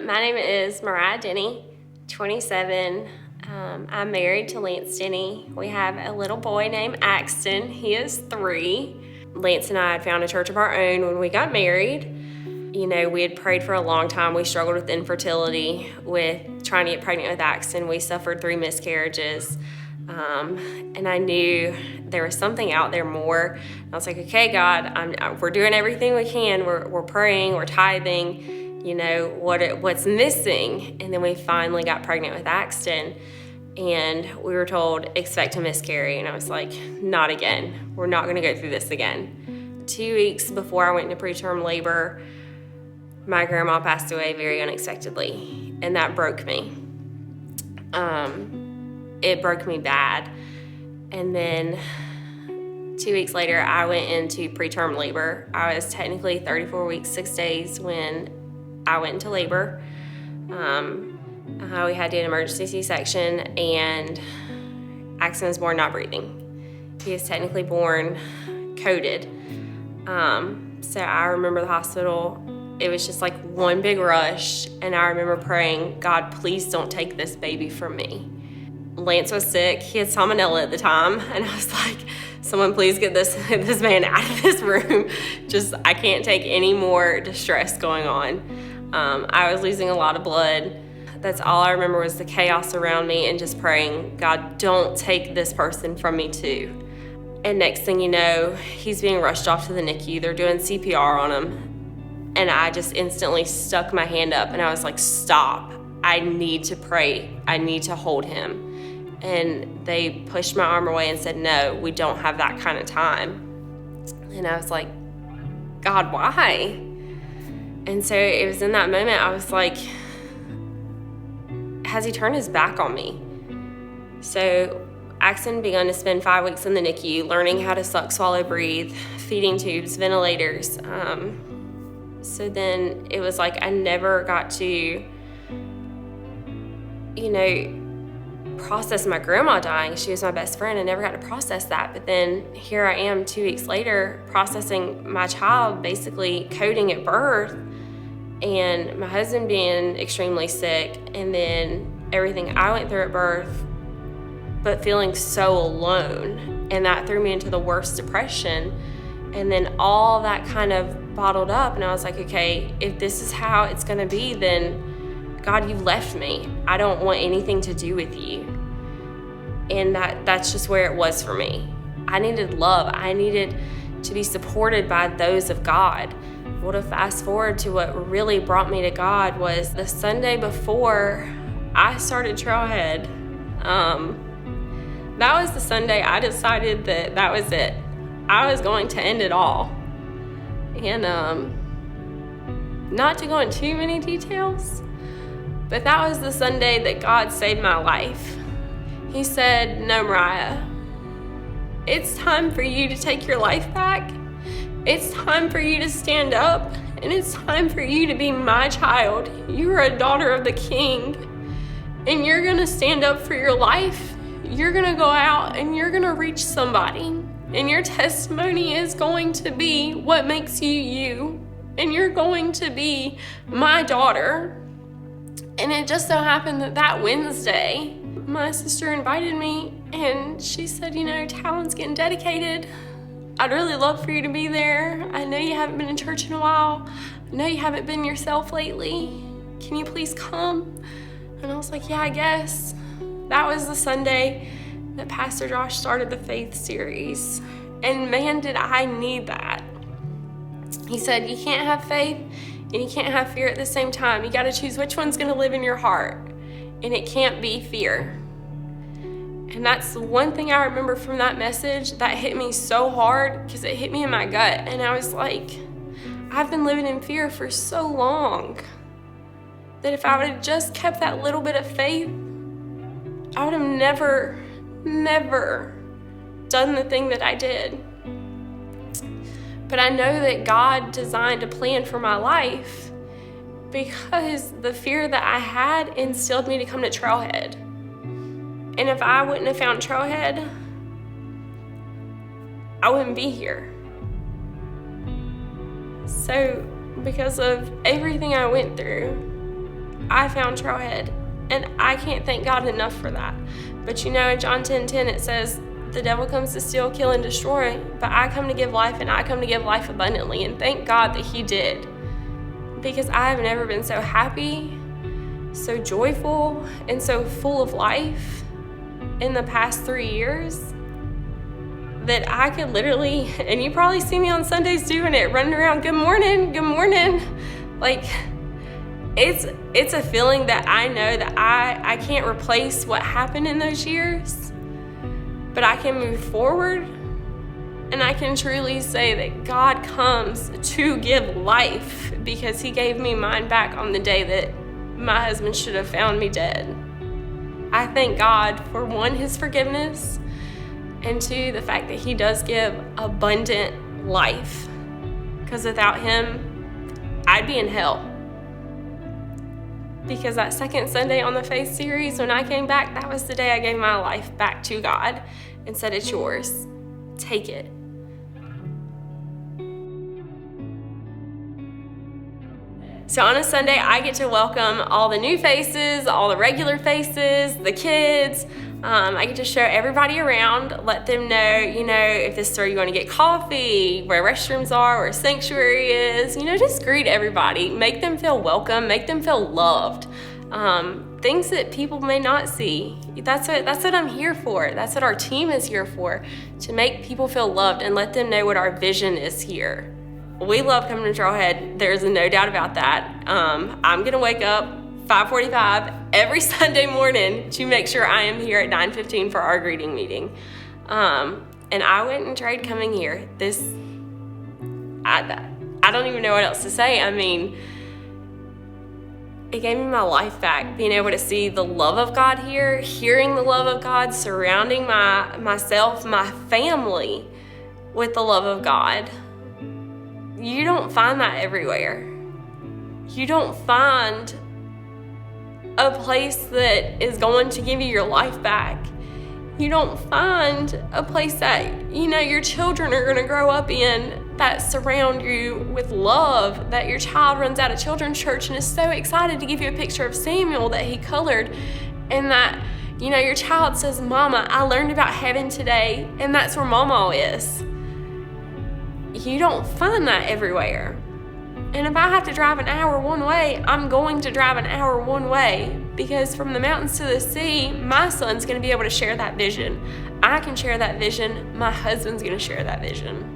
My name is Mariah Denny, 27. I'm married to Lance Denny. We have a little boy named Axton. He is 3. Lance and I had found a church of our own when we got married. You know, we had prayed for a long time. We struggled with infertility, with trying to get pregnant with Axton. We suffered 3 miscarriages. And I knew there was something out there more. I was like, okay, God, we're doing everything we can. We're praying, we're tithing, you know, what's missing. And then we finally got pregnant with Axton, and we were told, expect to miscarry. And I was like, not again. We're not going to go through this again. 2 weeks before I went into preterm labor, my grandma passed away very unexpectedly, and that broke me. It broke me bad. And then 2 weeks later, I went into preterm labor. I was technically 34 weeks, 6 days when I went into labor. We had to do an emergency C-section, and Axton was born not breathing. He was technically born coded. So I remember the hospital. It was just like one big rush, and I remember praying, God, please don't take this baby from me. Lance was sick. He had salmonella at the time, and I was like, someone please get this man out of this room. I can't take any more distress going on. I was losing a lot of blood. That's all I remember was the chaos around me and just praying, God, don't take this person from me too. And next thing you know, he's being rushed off to the NICU. They're doing CPR on him. And I just instantly stuck my hand up, and I was like, stop. I need to pray. I need to hold him. And they pushed my arm away and said, no, we don't have that kind of time. And I was like, God, why? And so it was in that moment, I was like, has he turned his back on me? So Axton began to spend 5 weeks in the NICU, learning how to suck, swallow, breathe, feeding tubes, ventilators. So then it was like I never got to, process my grandma dying. She was my best friend. I never got to process that. But then here I am 2 weeks later processing my child basically coding at birth, and my husband being extremely sick, and then everything I went through at birth, but feeling so alone. And that threw me into the worst depression. And then all that kind of bottled up, and I was like, okay, if this is how it's going to be, then God, you left me. I don't want anything to do with you. And that's just where it was for me. I needed love. I needed to be supported by those of God. Well, to fast forward to what really brought me to God was the Sunday before I started Trailhead. That was the Sunday I decided that was it. I was going to end it all. And not to go into too many details, but that was the Sunday that God saved my life. He said, no, Mariah, it's time for you to take your life back. It's time for you to stand up, and it's time for you to be my child. You are a daughter of the King, and you're going to stand up for your life. You're going to go out and you're going to reach somebody, and your testimony is going to be what makes you you, and you're going to be my daughter. And it just so happened that Wednesday, my sister invited me, and she said, Talon's getting dedicated. I'd really love for you to be there. I know you haven't been in church in a while. I know you haven't been yourself lately. Can you please come? And I was like, yeah, I guess. That was the Sunday that Pastor Josh started the Faith series. And man, did I need that. He said, you can't have faith and you can't have fear at the same time. You got to choose which one's going to live in your heart. And it can't be fear. And that's one thing I remember from that message that hit me so hard, because it hit me in my gut. And I was like, I've been living in fear for so long that if I would have just kept that little bit of faith, I would have never done the thing that I did. But I know that God designed a plan for my life, because the fear that I had instilled me to come to Trailhead. And if I wouldn't have found Trailhead, I wouldn't be here. So because of everything I went through, I found Trailhead, and I can't thank God enough for that. But in John 10:10 it says, the devil comes to steal, kill, and destroy, but I come to give life, and I come to give life abundantly. And thank God that he did, because I have never been so happy, so joyful, and so full of life in the past 3 years that I could literally, and you probably see me on Sundays doing it, running around, good morning, good morning. Like, it's a feeling that I know that I can't replace what happened in those years, but I can move forward, and I can truly say that God comes to give life, because he gave me mine back on the day that my husband should have found me dead. I thank God for, one, his forgiveness, and two, the fact that he does give abundant life, because without him, I'd be in hell. Because that second Sunday on the Faith series, when I came back, that was the day I gave my life back to God and said, it's yours, take it. So on a Sunday, I get to welcome all the new faces, all the regular faces, the kids. I get to show everybody around, let them know, if this is where you want to get coffee, where restrooms are, where sanctuary is, just greet everybody, make them feel welcome, make them feel loved. Things that people may not see. That's what I'm here for. That's what our team is here for, to make people feel loved and let them know what our vision is here. We love coming to Trailhead. There's no doubt about that. I'm going to wake up 5:45 every Sunday morning to make sure I am here at 9:15 for our greeting meeting. And I wouldn't trade coming here. I don't even know what else to say. I mean, it gave me my life back, being able to see the love of God here, hearing the love of God, surrounding myself, my family with the love of God. You don't find that everywhere. You don't find a place that is going to give you your life back. You don't find a place that, your children are going to grow up in, that surround you with love, that your child runs out of children's church and is so excited to give you a picture of Samuel that he colored, and that, your child says, Mama, I learned about heaven today, and that's where Mama is. You don't find that everywhere. And if I have to drive an hour one way, I'm going to drive an hour one way, because from the mountains to the sea, my son's going to be able to share that vision. I can share that vision. My husband's going to share that vision.